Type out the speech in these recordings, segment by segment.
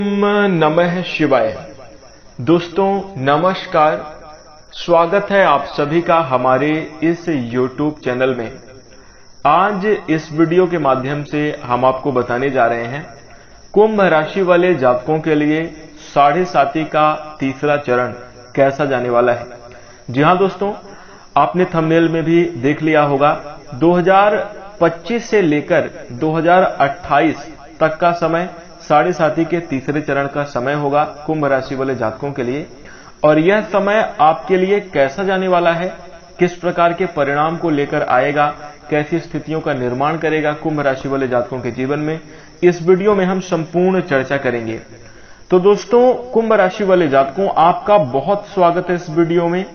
ओम नमः शिवाय। दोस्तों नमस्कार, स्वागत है आप सभी का हमारे इस YouTube चैनल में। आज इस वीडियो के माध्यम से हम आपको बताने जा रहे हैं कुंभ राशि वाले जातकों के लिए साढ़े साती का तीसरा चरण कैसा जाने वाला है। जी हां दोस्तों, आपने थंबनेल में भी देख लिया होगा, 2025 से लेकर 2028 तक का समय साढ़े साती के तीसरे चरण का समय होगा कुंभ राशि वाले जातकों के लिए। और यह समय आपके लिए कैसा जाने वाला है, किस प्रकार के परिणाम को लेकर आएगा, कैसी स्थितियों का निर्माण करेगा कुंभ राशि वाले जातकों के जीवन में, इस वीडियो में हम संपूर्ण चर्चा करेंगे। तो दोस्तों कुंभ राशि वाले जातकों, आपका बहुत स्वागत है इस वीडियो में।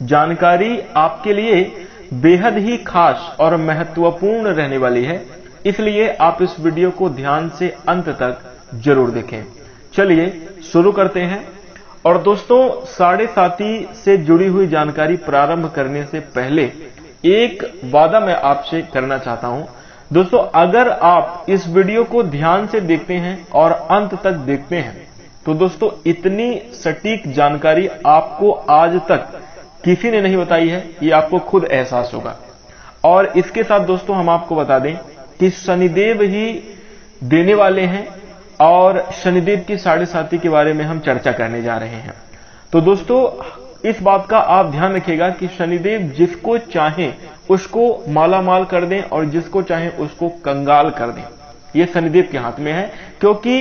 जानकारी आपके लिए बेहद ही खास और महत्वपूर्ण रहने वाली है, इसलिए आप इस वीडियो को ध्यान से अंत तक जरूर देखें। चलिए शुरू करते हैं। और दोस्तों, साढ़े साती से जुड़ी हुई जानकारी प्रारंभ करने से पहले एक वादा मैं आपसे करना चाहता हूं। दोस्तों, अगर आप इस वीडियो को ध्यान से देखते हैं और अंत तक देखते हैं तो दोस्तों इतनी सटीक जानकारी आपको आज तक किसी ने नहीं बताई है, ये आपको खुद एहसास होगा। और इसके साथ दोस्तों हम आपको बता दें कि शनिदेव ही देने वाले हैं और शनिदेव की साढ़े साती के बारे में हम चर्चा करने जा रहे हैं। तो दोस्तों इस बात का आप ध्यान रखिएगा कि शनिदेव जिसको चाहे उसको माला माल कर दें और जिसको चाहे उसको कंगाल कर दें, ये शनिदेव के हाथ में है। क्योंकि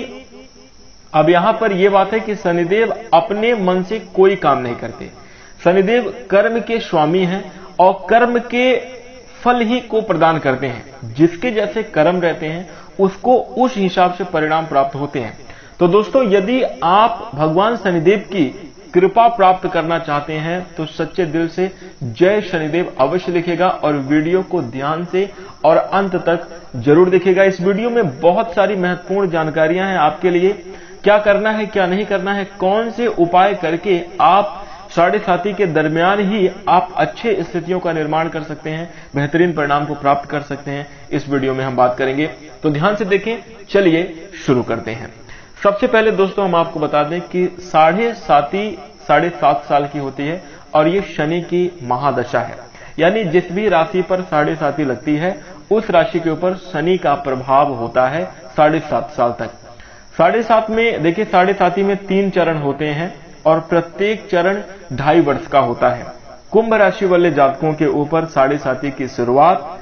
अब यहां पर यह बात है कि शनिदेव अपने मन से कोई काम नहीं करते। शनिदेव कर्म के स्वामी हैं और कर्म के फल ही को प्रदान करते हैं। जिसके जैसे कर्म रहते हैं उसको उस हिसाब से परिणाम प्राप्त होते हैं। तो दोस्तों यदि आप भगवान शनिदेव की कृपा प्राप्त करना चाहते हैं तो सच्चे दिल से जय शनिदेव अवश्य लिखेगा और वीडियो को ध्यान से और अंत तक जरूर देखिएगा। इस वीडियो में बहुत सारी महत्वपूर्ण जानकारियां हैं आपके लिए। क्या करना है, क्या नहीं करना है, कौन से उपाय करके आप साढ़े साती के दरमियान ही आप अच्छे स्थितियों का निर्माण कर सकते हैं, बेहतरीन परिणाम को प्राप्त कर सकते हैं, इस वीडियो में हम बात करेंगे। तो ध्यान से देखें। चलिए शुरू करते हैं। सबसे पहले दोस्तों हम आपको बता दें कि साढ़े साती 7.5 साल की होती है और ये शनि की महादशा है। यानी जिस भी राशि पर साढ़े साती लगती है उस राशि के ऊपर शनि का प्रभाव होता है 7.5 साल तक। 7.5 में देखिए, साढ़े साती में 3 चरण होते हैं और प्रत्येक चरण 2.5 वर्ष का होता है। कुंभ राशि वाले जातकों के ऊपर साढ़े साती की शुरुआत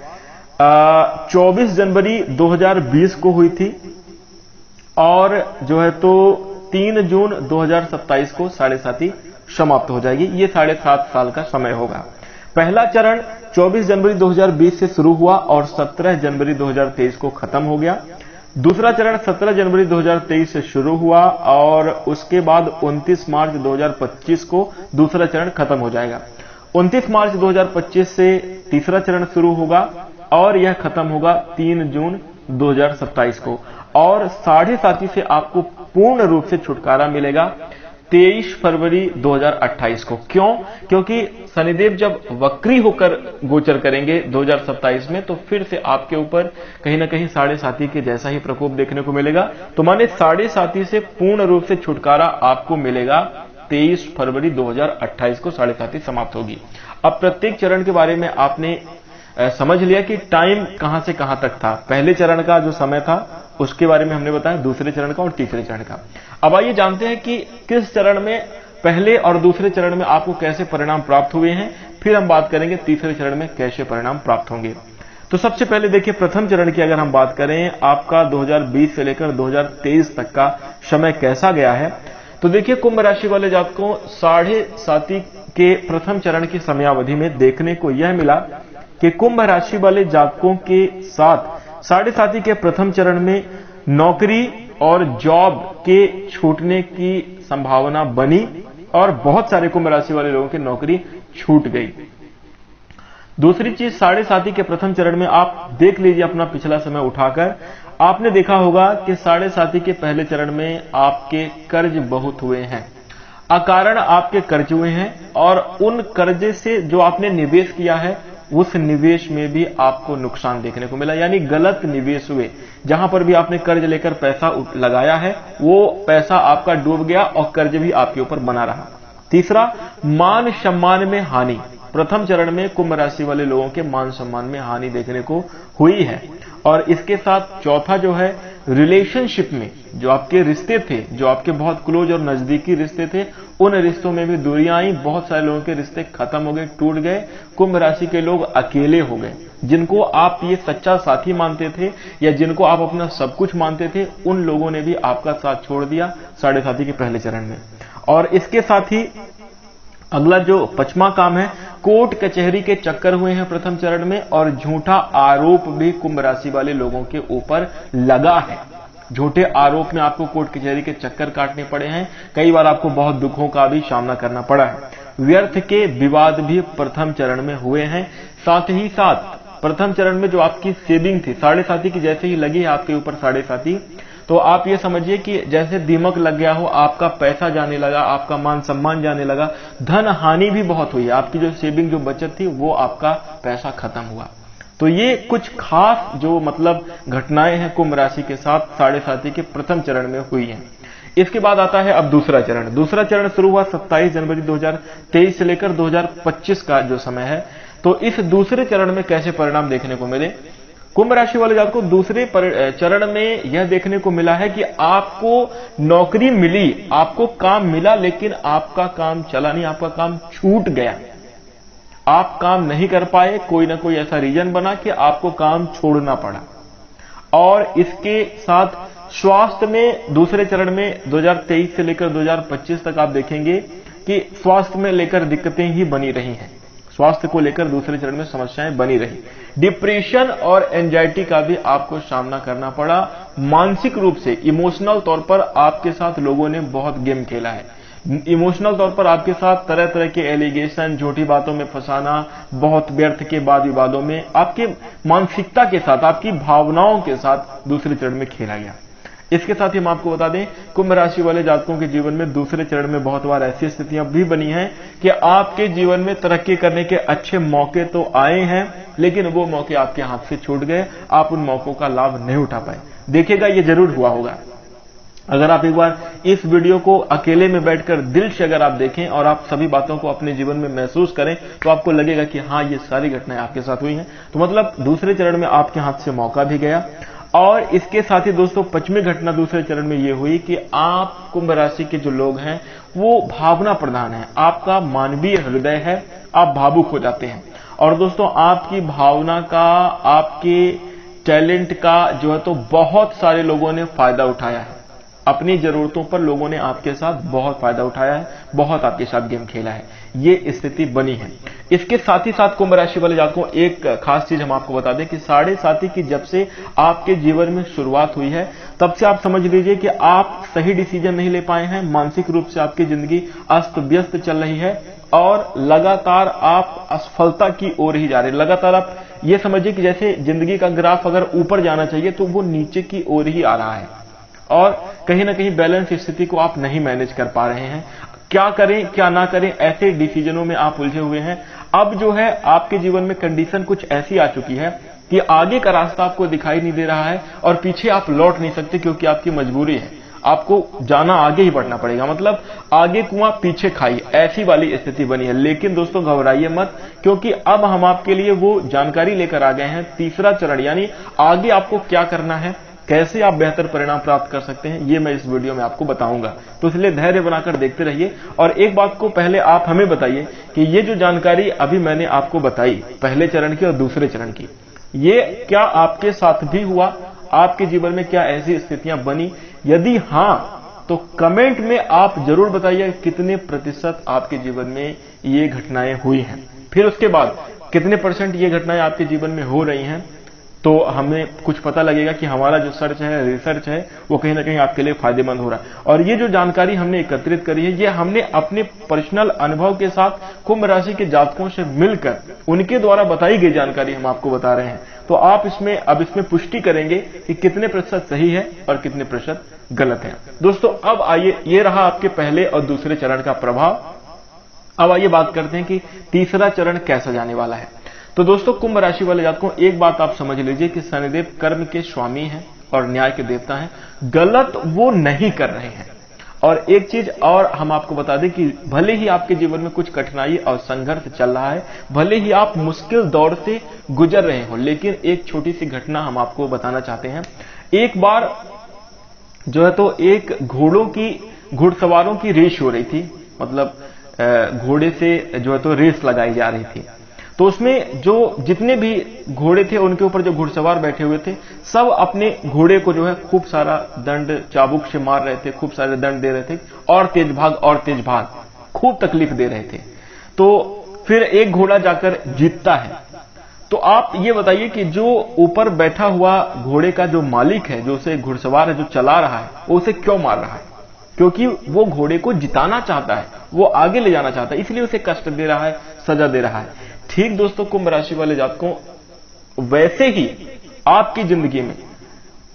24 जनवरी 2020 को हुई थी और जो है तो 3 जून 2027 को साढ़े साती समाप्त हो जाएगी। ये 7.5 साल का समय होगा। पहला चरण 24 जनवरी 2020 से शुरू हुआ और 17 जनवरी 2023 को खत्म हो गया। दूसरा चरण 17 जनवरी 2023 से शुरू हुआ और उसके बाद 29 मार्च 2025 को दूसरा चरण खत्म हो जाएगा। 29 मार्च 2025 से तीसरा चरण शुरू होगा और यह खत्म होगा 3 जून 2027 को। और साढ़े साती से आपको पूर्ण रूप से छुटकारा मिलेगा 23 फरवरी 2028 को। क्यों? क्योंकि शनिदेव जब वक्री होकर गोचर करेंगे 2027 में तो फिर से आपके ऊपर कहीं ना कहीं साढ़े साती के जैसा ही प्रकोप देखने को मिलेगा। तो माने साढ़े साती से पूर्ण रूप से छुटकारा आपको मिलेगा 23 फरवरी 2028 को साढ़े साती समाप्त होगी। अब प्रत्येक चरण के बारे में आपने समझ लिया कि टाइम कहां से कहां तक था। पहले चरण का जो समय था उसके बारे में हमने बताया, दूसरे चरण का और तीसरे चरण का। अब आइए जानते हैं कि किस चरण में, पहले और दूसरे चरण में आपको कैसे परिणाम प्राप्त हुए हैं, फिर हम बात करेंगे तीसरे चरण में कैसे परिणाम प्राप्त होंगे। तो सबसे पहले देखिए, प्रथम चरण की अगर हम बात करें, आपका 2020 से लेकर 2023 तक का समय कैसा गया है। तो देखिए, कुंभ राशि वाले जातकों, साढ़े साती के प्रथम चरण की समयावधि में देखने को यह मिला कि कुंभ राशि वाले जातकों के साथ साढ़े साती के प्रथम चरण में नौकरी और जॉब के छूटने की संभावना बनी और बहुत सारे कुंभ राशि वाले लोगों की नौकरी छूट गई। दूसरी चीज, साढ़े साती के प्रथम चरण में आप देख लीजिए अपना पिछला समय उठाकर, आपने देखा होगा कि साढ़े साती के पहले चरण में आपके कर्ज बहुत हुए हैं, अकारण आपके कर्ज हुए हैं और उन कर्जे से जो आपने निवेश किया है उस निवेश में भी आपको नुकसान देखने को मिला, यानी गलत निवेश हुए। जहां पर भी आपने कर्ज लेकर पैसा लगाया है वो पैसा आपका डूब गया और कर्ज भी आपके ऊपर बना रहा। तीसरा, मान सम्मान में हानि। प्रथम चरण में कुंभ राशि वाले लोगों के मान सम्मान में हानि देखने को हुई है। और इसके साथ चौथा जो है, रिलेशनशिप में जो आपके रिश्ते थे, जो आपके बहुत क्लोज और नजदीकी रिश्ते थे, उन रिश्तों में भी दूरियां आई। बहुत सारे लोगों के रिश्ते खत्म हो गए, टूट गए। कुंभ राशि के लोग अकेले हो गए। जिनको आप ये सच्चा साथी मानते थे या जिनको आप अपना सब कुछ मानते थे, उन लोगों ने भी आपका साथ छोड़ दिया साढ़े साथी के पहले चरण में। और इसके साथ ही अगला जो पचमा काम है, कोर्ट कचहरी के चक्कर हुए हैं प्रथम चरण में, और झूठा आरोप भी कुंभ राशि वाले लोगों के ऊपर लगा है। झूठे आरोप में आपको कोर्ट कचहरी के चक्कर काटने पड़े हैं। कई बार आपको बहुत दुखों का भी सामना करना पड़ा है। व्यर्थ के विवाद भी प्रथम चरण में हुए हैं। साथ ही साथ प्रथम चरण में जो आपकी सेविंग थी साढ़े साथी की, जैसे ही लगी है आपके ऊपर साढ़े साथी, तो आप ये समझिए कि जैसे दीमक लग गया हो, आपका पैसा जाने लगा, आपका मान सम्मान जाने लगा, धन हानि भी बहुत हुई। आपकी जो सेविंग जो बचत थी वो आपका पैसा खत्म हुआ। तो ये कुछ खास जो मतलब घटनाएं हैं कुंभ राशि के साथ साढ़े साथी के प्रथम चरण में हुई हैं। इसके बाद आता है अब दूसरा चरण। दूसरा चरण शुरू हुआ 27 जनवरी 2023 से लेकर 2025 का जो समय है। तो इस दूसरे चरण में कैसे परिणाम देखने को मिले? कुंभ राशि वाले जातक को दूसरे चरण में यह देखने को मिला है कि आपको नौकरी मिली, आपको काम मिला, लेकिन आपका काम चला नहीं, आपका काम छूट गया। आप काम नहीं कर पाए, कोई ना कोई ऐसा रीजन बना कि आपको काम छोड़ना पड़ा। और इसके साथ स्वास्थ्य में दूसरे चरण में 2023 से लेकर 2025 तक आप देखेंगे कि स्वास्थ्य में लेकर दिक्कतें ही बनी रही हैं। स्वास्थ्य को लेकर दूसरे चरण में समस्याएं बनी रही। डिप्रेशन और एंजाइटी का भी आपको सामना करना पड़ा। मानसिक रूप से इमोशनल तौर पर आपके साथ लोगों ने बहुत गेम खेला है। इमोशनल तौर पर आपके साथ तरह तरह के एलिगेशन, झूठी बातों में फंसाना, बहुत व्यर्थ के वाद विवादों में आपके मानसिकता के साथ, आपकी भावनाओं के साथ दूसरे चरण में खेला गया। इसके साथ ही हम आपको बता दें, कुंभ राशि वाले जातकों के जीवन में दूसरे चरण में बहुत बार ऐसी स्थितियां भी बनी हैं कि आपके जीवन में तरक्की करने के अच्छे मौके तो आए हैं, लेकिन वो मौके आपके हाथ से छूट गए। आप उन मौकों का लाभ नहीं उठा पाए। देखिएगा, ये जरूर हुआ होगा। अगर आप एक बार इस वीडियो को अकेले में बैठकर दिल से अगर आप देखें और आप सभी बातों को अपने जीवन में महसूस करें, तो आपको लगेगा कि हाँ, ये सारी घटनाएं आपके साथ हुई हैं। तो मतलब दूसरे चरण में आपके हाथ से मौका भी गया। और इसके साथ ही दोस्तों, पचमी घटना दूसरे चरण में यह हुई कि आप कुंभ राशि के जो लोग हैं वो भावना प्रधान है। आपका मानवीय हृदय है, आप भावुक हो जाते हैं। और दोस्तों, आपकी भावना का, आपके टैलेंट का जो है तो बहुत सारे लोगों ने फायदा उठाया है। अपनी जरूरतों पर लोगों ने आपके साथ बहुत फायदा उठाया है, बहुत आपके साथ गेम खेला है। ये स्थिति बनी है। इसके साथ ही साथ कुंभ राशि वाले जातकों, एक खास चीज हम आपको बता दें कि साढ़े साथी की जब से आपके जीवन में शुरुआत हुई है, तब से आप समझ लीजिए कि आप सही डिसीजन नहीं ले पाए हैं। मानसिक रूप से आपकी जिंदगी अस्त व्यस्त चल रही है और लगातार आप असफलता की ओर ही जा रहे हैं। लगातार आप ये समझिए कि जैसे जिंदगी का ग्राफ अगर ऊपर जाना चाहिए तो वो नीचे की ओर ही आ रहा है और कहीं ना कहीं बैलेंस स्थिति को आप नहीं मैनेज कर पा रहे हैं। क्या करें क्या ना करें, ऐसे डिसीजनों में आप उलझे हुए हैं। अब जो है आपके जीवन में कंडीशन कुछ ऐसी आ चुकी है कि आगे का रास्ता आपको दिखाई नहीं दे रहा है और पीछे आप लौट नहीं सकते, क्योंकि आपकी मजबूरी है। आपको जाना आगे ही बढ़ना पड़ेगा, मतलब आगे कुआं पीछे खाई, ऐसी वाली स्थिति बनी है। लेकिन दोस्तों, घबराइए मत, क्योंकि अब हम आपके लिए वो जानकारी लेकर आ गए हैं। तीसरा चरण यानी आगे आपको क्या करना है, कैसे आप बेहतर परिणाम प्राप्त कर सकते हैं, ये मैं इस वीडियो में आपको बताऊंगा। तो इसलिए धैर्य बनाकर देखते रहिए। और एक बात को पहले आप हमें बताइए कि ये जो जानकारी अभी मैंने आपको बताई, पहले चरण की और दूसरे चरण की, ये क्या आपके साथ भी हुआ? आपके जीवन में क्या ऐसी स्थितियां बनी? यदि हां, तो कमेंट में आप जरूर बताइए कितने प्रतिशत आपके जीवन में ये घटनाएं हुई हैं। फिर उसके बाद कितने % ये घटनाएं आपके जीवन में हो रही हैं, तो हमें कुछ पता लगेगा कि हमारा जो सर्च है, रिसर्च है, वो कहीं ना कहीं आपके लिए फायदेमंद हो रहा है। और ये जो जानकारी हमने एकत्रित करी है, ये हमने अपने पर्सनल अनुभव के साथ कुंभ राशि के जातकों से मिलकर उनके द्वारा बताई गई जानकारी हम आपको बता रहे हैं। तो आप अब इसमें पुष्टि करेंगे कि कितने % सही है और कितने % गलत है। दोस्तों, अब आइए, ये रहा आपके पहले और दूसरे चरण का प्रभाव। अब आइए बात करते हैं कि तीसरा चरण कैसा जाने वाला है। तो दोस्तों कुंभ राशि वाले जातकों, एक बात आप समझ लीजिए कि शनिदेव कर्म के स्वामी हैं और न्याय के देवता हैं। गलत वो नहीं कर रहे हैं। और एक चीज और हम आपको बता दें कि भले ही आपके जीवन में कुछ कठिनाई और संघर्ष चल रहा है, भले ही आप मुश्किल दौर से गुजर रहे हो, लेकिन एक छोटी सी घटना हम आपको बताना चाहते हैं। एक बार जो है तो एक घुड़सवारों की रेस हो रही थी, मतलब घोड़े से जो है तो रेस लगाई जा रही थी। तो उसमें जो जितने भी घोड़े थे उनके ऊपर जो घुड़सवार बैठे हुए थे, सब अपने घोड़े को जो है खूब सारा दंड चाबुक से मार रहे थे, खूब सारे दंड दे रहे थे, और तेज भाग, खूब तकलीफ दे रहे थे। तो फिर एक घोड़ा जाकर जीतता है। तो आप ये बताइए कि जो ऊपर बैठा हुआ घोड़े का जो मालिक है, जो उसे घुड़सवार है, जो चला रहा है, वो उसे क्यों मार रहा है? क्योंकि वो घोड़े को जिताना चाहता है, वो आगे ले जाना चाहता है, इसलिए उसे कष्ट दे रहा है, सजा दे रहा है। ठीक दोस्तों, कुंभ राशि वाले जातकों, वैसे ही आपकी जिंदगी में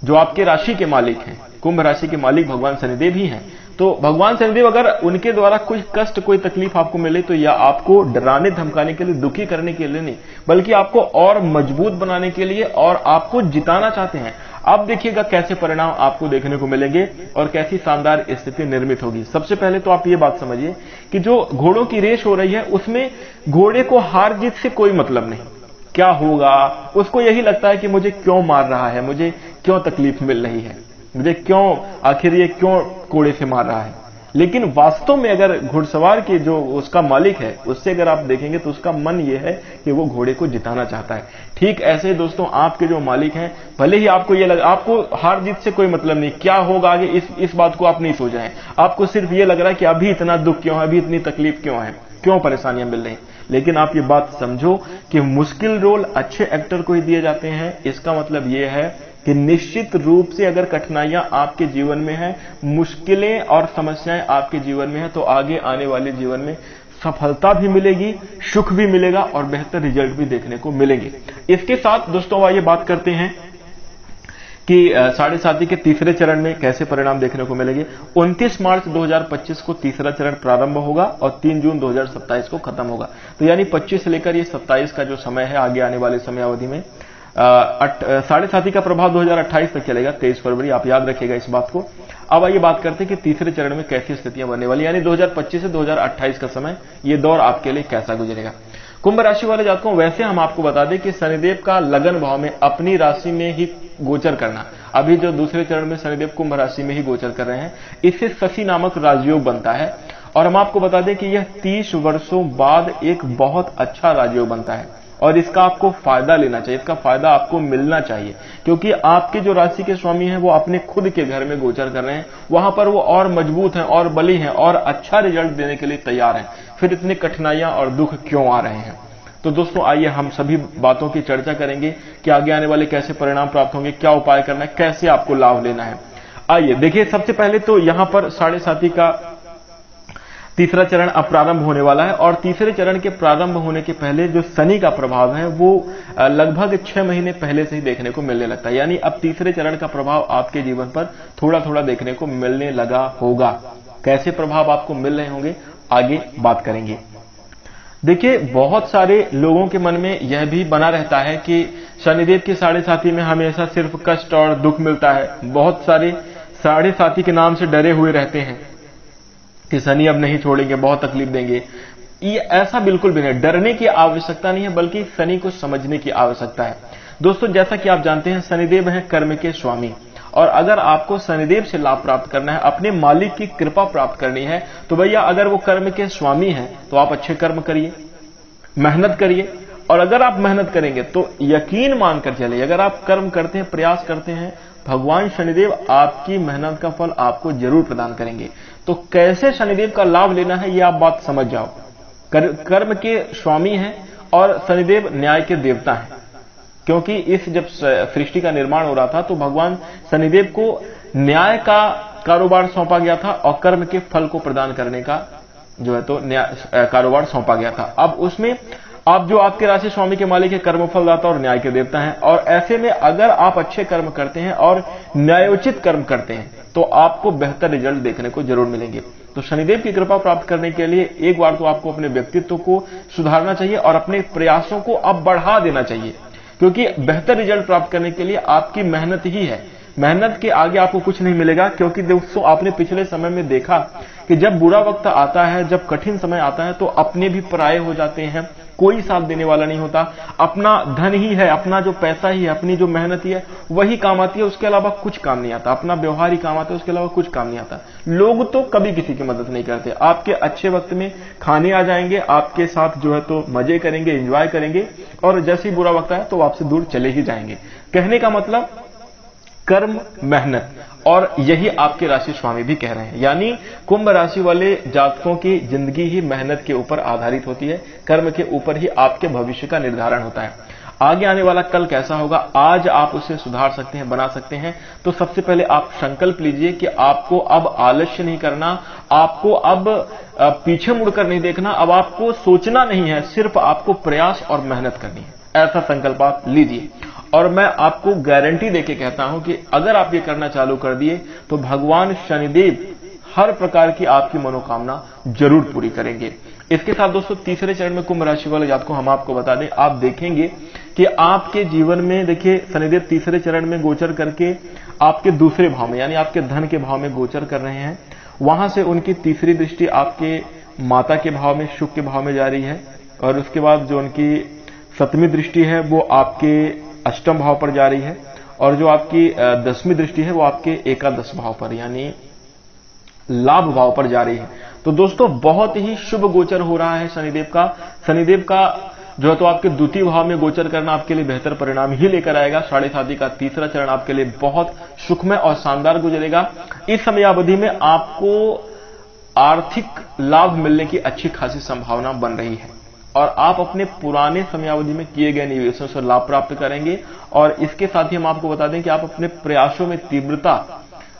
जो आपके राशि के मालिक हैं, कुंभ राशि के मालिक भगवान शनिदेव ही हैं। तो भगवान शनिदेव अगर उनके द्वारा कोई कष्ट, कोई तकलीफ आपको मिले, तो यह आपको डराने धमकाने के लिए, दुखी करने के लिए नहीं, बल्कि आपको और मजबूत बनाने के लिए और आपको जिताना चाहते हैं। अब देखिएगा कैसे परिणाम आपको देखने को मिलेंगे और कैसी शानदार स्थिति निर्मित होगी। सबसे पहले तो आप ये बात समझिए कि जो घोड़ों की रेस हो रही है, उसमें घोड़े को हार जीत से कोई मतलब नहीं। क्या होगा, उसको यही लगता है कि मुझे क्यों मार रहा है, मुझे क्यों तकलीफ मिल रही है, मुझे क्यों, आखिर ये क्यों कोड़े से मार रहा है। लेकिन वास्तव में अगर घुड़सवार की जो उसका मालिक है, उससे अगर आप देखेंगे तो उसका मन ये है कि वो घोड़े को जिताना चाहता है। ठीक ऐसे दोस्तों, आपके जो मालिक हैं, भले ही आपको ये लगा, आपको हार जीत से कोई मतलब नहीं, क्या होगा आगे इस बात को आप नहीं सोच रहे हैं। आपको सिर्फ ये लग रहा है कि अभी इतना दुख क्यों है, अभी इतनी तकलीफ क्यों है, क्यों परेशानियां मिल रही। लेकिन आप ये बात समझो कि मुश्किल रोल अच्छे एक्टर को ही दिए जाते हैं। इसका मतलब ये है कि निश्चित रूप से अगर कठिनाइयां आपके जीवन में हैं, मुश्किलें और समस्याएं आपके जीवन में हैं, तो आगे आने वाले जीवन में सफलता भी मिलेगी, सुख भी मिलेगा और बेहतर रिजल्ट भी देखने को मिलेंगे। इसके साथ दोस्तों आइए बात करते हैं कि साढ़े साथी के तीसरे चरण में कैसे परिणाम देखने को मिलेंगे। 29 मार्च 2025 को तीसरा चरण प्रारंभ होगा और 3 जून 2027 को खत्म होगा। तो यानी 25 से लेकर ये 27 का जो समय है, आगे आने वाले समय अवधि में साढ़े साथी का प्रभाव 2028 तक चलेगा, 23 फरवरी, आप याद रखिएगा इस बात को। अब आइए बात करते हैं कि तीसरे चरण में कैसी स्थितियां बनने वाली, यानी 2025 से 2028 का समय, ये दौर आपके लिए कैसा गुजरेगा। कुंभ राशि वाले जातकों, वैसे हम आपको बता दें कि शनिदेव का लगन भाव में अपनी राशि में ही गोचर करना, अभी जो दूसरे चरण में शनिदेव कुंभ राशि में ही गोचर कर रहे हैं, इससे शशि नामक राजयोग बनता है। और हम आपको बता दें कि यह 30 वर्षों बाद एक बहुत अच्छा राजयोग बनता है और इसका आपको फायदा लेना चाहिए, इसका फायदा आपको मिलना चाहिए, क्योंकि आपके जो राशि के स्वामी हैं वो अपने खुद के घर में गोचर कर रहे हैं, वहां पर वो और मजबूत हैं और बली हैं और अच्छा रिजल्ट देने के लिए तैयार हैं। फिर इतनी कठिनाइयां और दुख क्यों आ रहे हैं? तो दोस्तों आइए हम सभी बातों की चर्चा करेंगे कि आगे आने वाले कैसे परिणाम प्राप्त होंगे, क्या उपाय करना है, कैसे आपको लाभ लेना है। आइए देखिए, सबसे पहले तो यहां पर साढ़े साथी का तीसरा चरण अब प्रारंभ होने वाला है और तीसरे चरण के प्रारंभ होने के पहले जो शनि का प्रभाव है वो लगभग 6 महीने पहले से ही देखने को मिलने लगता है। यानी अब तीसरे चरण का प्रभाव आपके जीवन पर थोड़ा थोड़ा देखने को मिलने लगा होगा। कैसे प्रभाव आपको मिल रहे होंगे, आगे बात करेंगे। देखिए, बहुत सारे लोगों के मन में यह भी बना रहता है कि शनिदेव के साढ़े साथी में हमेशा सिर्फ कष्ट और दुख मिलता है। बहुत सारे साढ़े साथी के नाम से डरे हुए रहते हैं कि शनि अब नहीं छोड़ेंगे, बहुत तकलीफ देंगे। ये ऐसा बिल्कुल भी नहीं, डरने की आवश्यकता नहीं है, बल्कि शनि को समझने की आवश्यकता है। दोस्तों, जैसा कि आप जानते हैं, शनिदेव हैं कर्म के स्वामी, और अगर आपको शनिदेव से लाभ प्राप्त करना है, अपने मालिक की कृपा प्राप्त करनी है, तो भैया अगर वो कर्म के स्वामी हैं तो आप अच्छे कर्म करिए, मेहनत करिए। और अगर आप मेहनत करेंगे तो यकीन मानकर चलिए, अगर आप कर्म करते हैं, प्रयास करते हैं, भगवान शनिदेव आपकी मेहनत का फल आपको जरूर प्रदान करेंगे। तो कैसे शनिदेव का लाभ लेना है, ये आप बात समझ जाओ। कर्म के स्वामी हैं और शनिदेव न्याय के देवता हैं, क्योंकि इस जब सृष्टि का निर्माण हो रहा था तो भगवान शनिदेव को न्याय का कारोबार सौंपा गया था और कर्म के फल को प्रदान करने का जो है तो न्याय कारोबार सौंपा गया था। अब उसमें आप जो आपके राशि स्वामी के मालिक है, कर्म फलदाता और न्याय के देवता हैं, और ऐसे में अगर आप अच्छे कर्म करते हैं और न्यायोचित कर्म करते हैं तो आपको बेहतर रिजल्ट देखने को जरूर मिलेंगे। तो शनिदेव की कृपा प्राप्त करने के लिए एक बार तो आपको अपने व्यक्तित्व को सुधारना चाहिए और अपने प्रयासों को अब बढ़ा देना चाहिए, क्योंकि बेहतर रिजल्ट प्राप्त करने के लिए आपकी मेहनत ही है। मेहनत के आगे आपको कुछ नहीं मिलेगा, क्योंकि दोस्तों आपने पिछले समय में देखा कि जब बुरा वक्त आता है, जब कठिन समय आता है, तो अपने भी पराये हो जाते हैं, कोई साथ देने वाला नहीं होता। अपना धन ही है, अपना जो पैसा ही है, अपनी जो मेहनत ही है, वही काम आती है, उसके अलावा कुछ काम नहीं आता। अपना व्यवहार ही काम आता है, उसके अलावा कुछ काम नहीं आता। लोग तो कभी किसी की मदद नहीं करते। आपके अच्छे वक्त में खाने आ जाएंगे, आपके साथ जो है तो मजे करेंगे, एंजॉय करेंगे, और जैसे ही बुरा वक्त आए तो आपसे दूर चले ही जाएंगे। कहने का मतलब कर्म, मेहनत, और यही आपके राशि स्वामी भी कह रहे हैं। यानी कुंभ राशि वाले जातकों की जिंदगी ही मेहनत के ऊपर आधारित होती है, कर्म के ऊपर ही आपके भविष्य का निर्धारण होता है। आगे आने वाला कल कैसा होगा, आज आप उसे सुधार सकते हैं, बना सकते हैं। तो सबसे पहले आप संकल्प लीजिए कि आपको अब आलस्य नहीं करना, आपको अब पीछे मुड़कर नहीं देखना, अब आपको सोचना नहीं है, सिर्फ आपको प्रयास और मेहनत करनी है। ऐसा संकल्प आप लीजिए, और मैं आपको गारंटी देके कहता हूं कि अगर आप ये करना चालू कर दिए तो भगवान शनिदेव हर प्रकार की आपकी मनोकामना जरूर पूरी करेंगे। इसके साथ दोस्तों तीसरे चरण में कुंभ राशि वाले जातकों को हम आपको बता दें, आप देखेंगे कि आपके जीवन में देखिए शनिदेव तीसरे चरण में गोचर करके आपके दूसरे भाव में, यानी आपके धन के भाव में गोचर कर रहे हैं। वहां से उनकी तीसरी दृष्टि आपके माता के भाव में, शुक्र के भाव में जा रही है, और उसके बाद जो उनकी सप्तमी दृष्टि है वो आपके अष्टम भाव पर जा रही है, और जो आपकी 10वीं दृष्टि है वो आपके एकादश भाव पर, यानी लाभ भाव पर जा रही है। तो दोस्तों बहुत ही शुभ गोचर हो रहा है शनिदेव का। शनिदेव का जो है तो आपके द्वितीय भाव में गोचर करना आपके लिए बेहतर परिणाम ही लेकर आएगा। 7.5 का तीसरा चरण आपके लिए बहुत सुखमय और शानदार गुजरेगा। इस समयावधि में आपको आर्थिक लाभ मिलने की अच्छी खासी संभावना बन रही है, और आप अपने पुराने समयावधि में किए गए निवेशों से लाभ प्राप्त करेंगे। और इसके साथ ही हम आपको बता दें कि आप अपने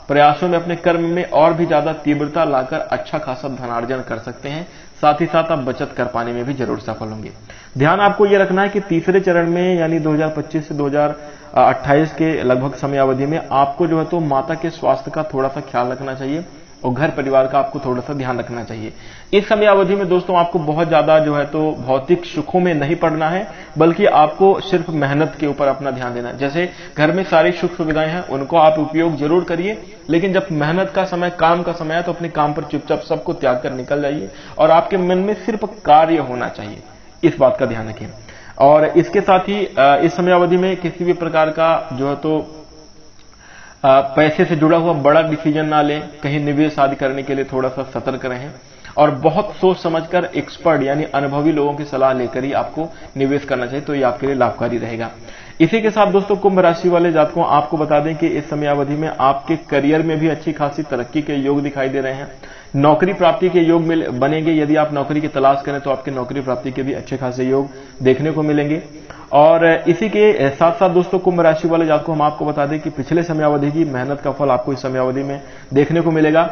प्रयासों में अपने कर्म में और भी ज्यादा तीव्रता लाकर अच्छा खासा धनार्जन कर सकते हैं। साथ ही साथ आप बचत कर पाने में भी जरूर सफल होंगे। ध्यान आपको यह रखना है कि तीसरे चरण में यानी 2025 से 2028 के लगभग समयावधि में आपको जो है तो माता के स्वास्थ्य का थोड़ा सा ख्याल रखना चाहिए, और घर परिवार का आपको थोड़ा सा ध्यान रखना चाहिए। इस समयावधि में दोस्तों आपको बहुत ज्यादा जो है तो भौतिक सुखों में नहीं पड़ना है, बल्कि आपको सिर्फ मेहनत के ऊपर अपना ध्यान देना है। जैसे घर में सारी सुख सुविधाएं हैं, उनको आप उपयोग जरूर करिए, लेकिन जब मेहनत का समय, काम का समय है, तो अपने काम पर चुपचाप सबको त्याग कर निकल जाइए, और आपके मन में सिर्फ कार्य होना चाहिए। इस बात का ध्यान रखिए। और इसके साथ ही इस समयावधि में किसी भी प्रकार का जो है तो पैसे से जुड़ा हुआ बड़ा डिसीजन ना लें। कहीं निवेश आदि करने के लिए थोड़ा सा सतर्क रहें, और बहुत सोच समझकर एक्सपर्ट यानी अनुभवी लोगों की सलाह लेकर ही आपको निवेश करना चाहिए, तो ये आपके लिए लाभकारी रहेगा। इसी के साथ दोस्तों कुंभ राशि वाले जातकों आपको बता दें कि इस समयावधि में आपके करियर में भी अच्छी खासी तरक्की के योग दिखाई दे रहे हैं। नौकरी प्राप्ति के योग बनेंगे। यदि आप नौकरी की तलाश करें तो आपके नौकरी प्राप्ति के भी अच्छे खासे योग देखने को मिलेंगे। और इसी के साथ साथ दोस्तों कुंभ राशि वाले जातकों हम आपको बता दें कि पिछले समयावधि की मेहनत का फल आपको इस समयावधि में देखने को मिलेगा।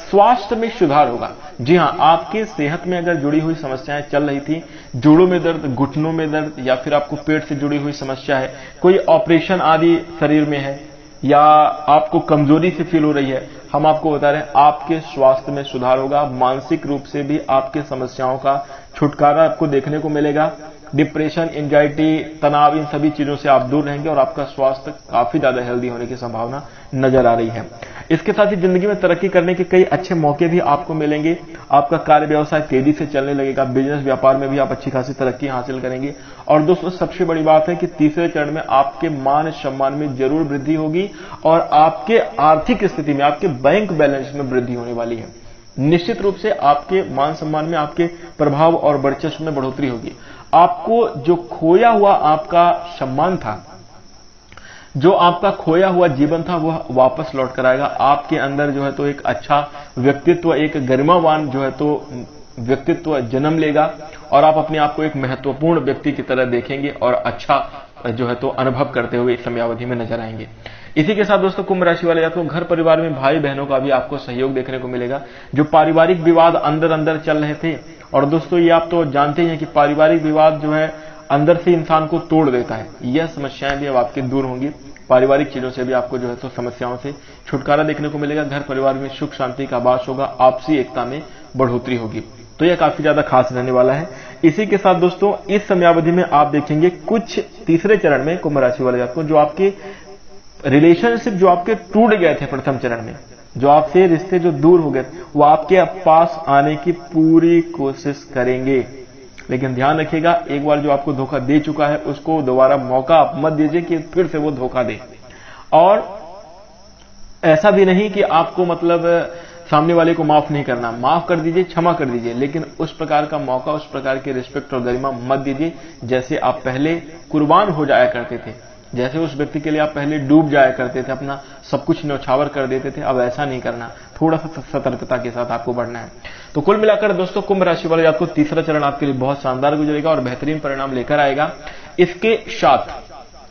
स्वास्थ्य में सुधार होगा। जी हां, आपके सेहत में अगर जुड़ी हुई समस्याएं चल रही थी, जोड़ों में दर्द, घुटनों में दर्द, या फिर आपको पेट से जुड़ी हुई समस्या है, कोई ऑपरेशन आदि शरीर में है, या आपको कमजोरी से फील हो रही है, हम आपको बता रहे हैं आपके स्वास्थ्य में सुधार होगा। मानसिक रूप से भी आपके समस्याओं का छुटकारा आपको देखने को मिलेगा। डिप्रेशन, एंजाइटी, तनाव, इन सभी चीजों से आप दूर रहेंगे, और आपका स्वास्थ्य काफी ज्यादा हेल्दी होने की संभावना नजर आ रही है। इसके साथ ही जिंदगी में तरक्की करने के कई अच्छे मौके भी आपको मिलेंगे। आपका कार्य व्यवसाय तेजी से चलने लगेगा। बिजनेस व्यापार में भी आप अच्छी खासी तरक्की हासिल करेंगे। और दोस्तों सबसे बड़ी बात है कि तीसरे चरण में आपके मान सम्मान में जरूर वृद्धि होगी, और आपके आर्थिक स्थिति में, आपके बैंक बैलेंस में वृद्धि होने वाली है। निश्चित रूप से आपके मान सम्मान में, आपके प्रभाव और वर्चस्व में बढ़ोतरी होगी। आपको जो खोया हुआ आपका सम्मान था, जो आपका खोया हुआ जीवन था, वह वापस लौट कर आएगा। आपके अंदर जो है तो एक अच्छा व्यक्तित्व, एक गरिमावान जो है तो व्यक्तित्व जन्म लेगा, और आप अपने आप को एक महत्वपूर्ण व्यक्ति की तरह देखेंगे, और अच्छा जो है तो अनुभव करते हुए इस समयावधि में नजर आएंगे। इसी के साथ दोस्तों कुंभ राशि वाले जातकों घर परिवार में भाई बहनों का भी आपको सहयोग देखने को मिलेगा। जो पारिवारिक विवाद अंदर अंदर चल रहे थे, और दोस्तों ये आप तो जानते ही हैं कि पारिवारिक विवाद जो है अंदर से इंसान को तोड़ देता है। यह समस्याएं भी अब आपकी दूर होंगी। पारिवारिक चीजों से भी आपको जो है तो समस्याओं से छुटकारा देखने को मिलेगा। घर परिवार में सुख शांति का आभास होगा, आपसी एकता में बढ़ोतरी होगी। तो यह काफी ज्यादा खास रहने वाला है। इसी के साथ दोस्तों इस समयावधि में आप देखेंगे कुछ तीसरे चरण में कुंभ राशि वाले जातकों, जो आपके रिलेशनशिप जो आपके टूट गए थे प्रथम चरण में, जो आपसे रिश्ते जो दूर हो गए, वो आपके पास आने की पूरी कोशिश करेंगे। लेकिन ध्यान रखिएगा, एक बार जो आपको धोखा दे चुका है उसको दोबारा मौका आप मत दीजिए कि फिर से वो धोखा दे। और ऐसा भी नहीं कि आपको मतलब सामने वाले को माफ नहीं करना, माफ कर दीजिए, क्षमा कर दीजिए, लेकिन उस प्रकार का मौका, उस प्रकार की रिस्पेक्ट और गरिमा मत दीजिए जैसे आप पहले कुर्बान हो जाया करते थे, जैसे उस व्यक्ति के लिए आप पहले डूब जाया करते थे, अपना सब कुछ न्यौछावर कर देते थे। अब ऐसा नहीं करना, थोड़ा सा सतर्कता के साथ आपको बढ़ना है। तो कुल मिलाकर दोस्तों कुंभ राशि वाले आपको तीसरा चरण आपके लिए बहुत शानदार गुजरेगा और बेहतरीन परिणाम लेकर आएगा। इसके साथ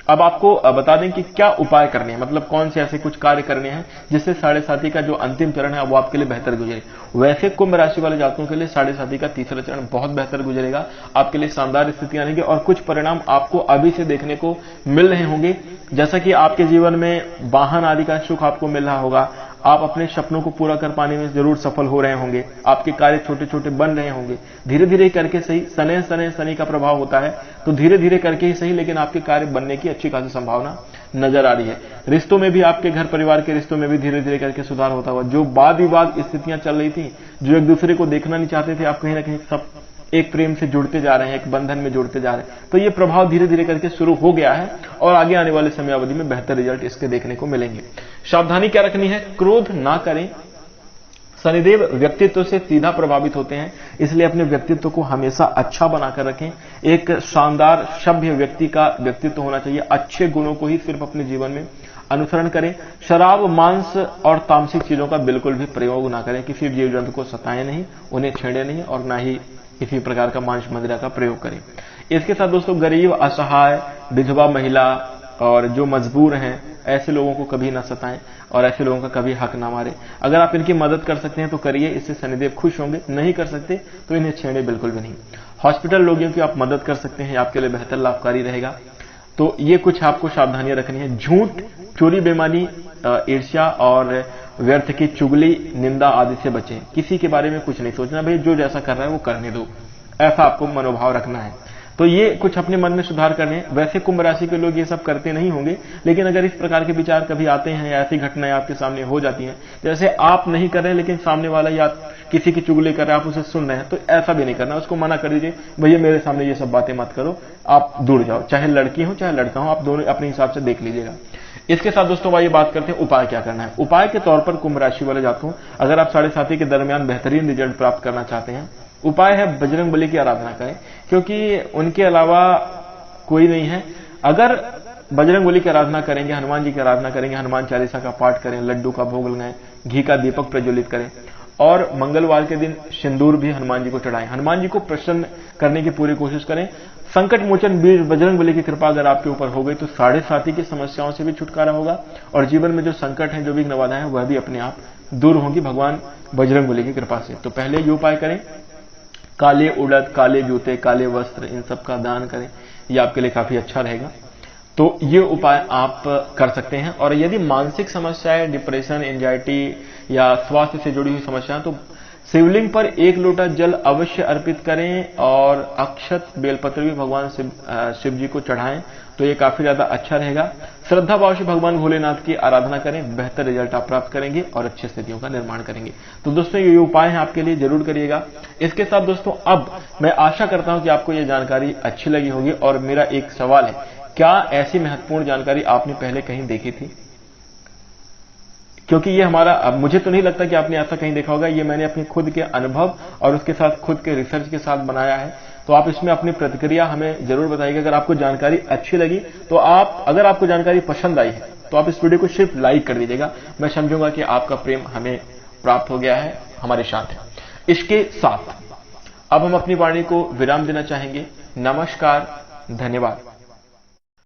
अब आपको बता दें कि क्या उपाय करने हैं, मतलब कौन से ऐसे कुछ कार्य करने हैं जिससे साढ़े साथी का जो अंतिम चरण है वो आपके लिए बेहतर गुजरे। वैसे कुंभ राशि वाले जातकों के लिए साढ़े साथी का तीसरा चरण बहुत बेहतर गुजरेगा, आपके लिए शानदार स्थितियां रहेंगी और कुछ परिणाम आपको अभी से देखने को मिल रहे होंगे। जैसा कि आपके जीवन में वाहन आदि का सुख आपको मिल रहा होगा, आप अपने सपनों को पूरा कर पाने में जरूर सफल हो रहे होंगे, आपके कार्य छोटे छोटे बन रहे होंगे, धीरे धीरे करके सही। शनि का प्रभाव होता है तो धीरे धीरे करके ही सही, लेकिन आपके कार्य बनने की अच्छी खासी संभावना नजर आ रही है। रिश्तों में भी, आपके घर परिवार के रिश्तों में भी धीरे धीरे करके सुधार होता हुआ, जो वाद विवाद स्थितियां चल रही थी, जो एक दूसरे को देखना नहीं चाहते थे, आप कहीं ना कहीं सब एक प्रेम से जुड़ते जा रहे हैं, एक बंधन में जुड़ते जा रहे हैं। तो ये प्रभाव धीरे धीरे करके शुरू हो गया है और आगे आने वाले समयावधि में बेहतर रिजल्ट इसके देखने को मिलेंगे। सावधानी क्या रखनी है, क्रोध ना करें। शनिदेव व्यक्तित्व से सीधा प्रभावित होते हैं, इसलिए अपने व्यक्तित्व को हमेशा अच्छा बनाकर रखें। एक शानदार सभ्य व्यक्ति का व्यक्तित्व होना चाहिए, अच्छे गुणों को ही सिर्फ अपने जीवन में अनुसरण करें। शराब, मांस और तामसिक चीजों का बिल्कुल भी प्रयोग ना करें। किसी जीव जंतु को सताएं नहीं, उन्हें छेड़े नहीं और ना ही किसी प्रकार का मांस मदिरा का प्रयोग करें। इसके साथ दोस्तों गरीब, असहाय, विधवा महिला और जो मजबूर हैं, ऐसे लोगों को कभी ना सताएं और ऐसे लोगों का कभी हक ना मारे। अगर आप इनकी मदद कर सकते हैं तो करिए, इससे शनिदेव खुश होंगे। नहीं कर सकते तो इन्हें छेड़े बिल्कुल भी नहीं। हॉस्पिटल रोगियों की आप मदद कर सकते हैं, आपके लिए बेहतर लाभकारी रहेगा। तो ये कुछ आपको सावधानियां रखनी है। झूठ, चोरी, बेईमानी, ईर्ष्या और व्यर्थ की चुगली, निंदा आदि से बचें। किसी के बारे में कुछ नहीं सोचना, भाई जो जैसा कर रहा है वो करने दो, ऐसा आपको मनोभाव रखना है। तो ये कुछ अपने मन में सुधार करने हैं। वैसे कुंभ राशि के लोग ये सब करते नहीं होंगे, लेकिन अगर इस प्रकार के विचार कभी आते हैं या ऐसी घटनाएं आपके सामने हो जाती हैं, जैसे आप नहीं कर रहे लेकिन सामने वाला या किसी की चुगली कर रहा है, आप उसे सुन रहे हैं, तो ऐसा भी नहीं करना, उसको मना कर दीजिए, भैया मेरे सामने ये सब बातें मत करो, आप दूर जाओ। चाहे लड़की हो चाहे लड़का हो, आप दोनों अपने हिसाब से देख लीजिएगा। इसके साथ दोस्तों आइए बात करते हैं उपाय क्या करना है। उपाय के तौर पर कुंभ राशि वाले जातकों, अगर आप साढ़े साथी के दरमियान बेहतरीन रिजल्ट प्राप्त करना चाहते हैं, उपाय है बजरंग बली की आराधना करें, क्योंकि उनके अलावा कोई नहीं है। अगर बजरंग बली की आराधना करेंगे, हनुमान जी की आराधना करेंगे, हनुमान चालीसा का पाठ करें, लड्डू का भोग लगाएं, घी का दीपक प्रज्वलित करें और मंगलवार के दिन सिंदूर भी हनुमान जी को चढ़ाएं। हनुमान जी को प्रसन्न करने की पूरी कोशिश करें। संकट मोचन वीर बजरंग बली की कृपा अगर आपके ऊपर हो गई तो साढ़े साथी की समस्याओं से भी छुटकारा होगा और जीवन में जो संकट है, जो विघ्न बाधाएं हैं, वह भी अपने आप दूर होंगी भगवान बजरंग बली की कृपा से। तो पहले ये उपाय करें, काले उड़द, काले जूते, काले वस्त्र, इन सब का दान करें, ये आपके लिए काफी अच्छा रहेगा। तो ये उपाय आप कर सकते हैं। और यदि मानसिक समस्याएं, डिप्रेशन, एंजाइटी या स्वास्थ्य से जुड़ी हुई समस्याएं, तो शिवलिंग पर 1 लोटा जल अवश्य अर्पित करें और अक्षत बेलपत्र भी भगवान शिव जी को चढ़ाएं, तो ये काफी ज्यादा अच्छा रहेगा। श्रद्धा भाव से भगवान भोलेनाथ की आराधना करें, बेहतर रिजल्ट आप प्राप्त करेंगे और अच्छी स्थितियों का निर्माण करेंगे। तो दोस्तों ये उपाय हैं आपके लिए, जरूर करिएगा। इसके साथ दोस्तों अब मैं आशा करता हूं कि आपको ये जानकारी अच्छी लगी होगी और मेरा एक सवाल है, क्या ऐसी महत्वपूर्ण जानकारी आपने पहले कहीं देखी थी? क्योंकि ये हमारा, अब मुझे तो नहीं लगता कि आपने ऐसा कहीं देखा होगा, ये मैंने अपने खुद के अनुभव और उसके साथ खुद के रिसर्च के साथ बनाया है। तो आप इसमें अपनी प्रतिक्रिया हमें जरूर बताइएगा। अगर आपको जानकारी अच्छी लगी तो अगर आपको जानकारी पसंद आई है तो आप इस वीडियो को सिर्फ लाइक कर दीजिएगा। मैं समझूंगा कि आपका प्रेम हमें प्राप्त हो गया है, हमारे साथ है। इसके साथ अब हम अपनी वाणी को विराम देना चाहेंगे। नमस्कार, धन्यवाद।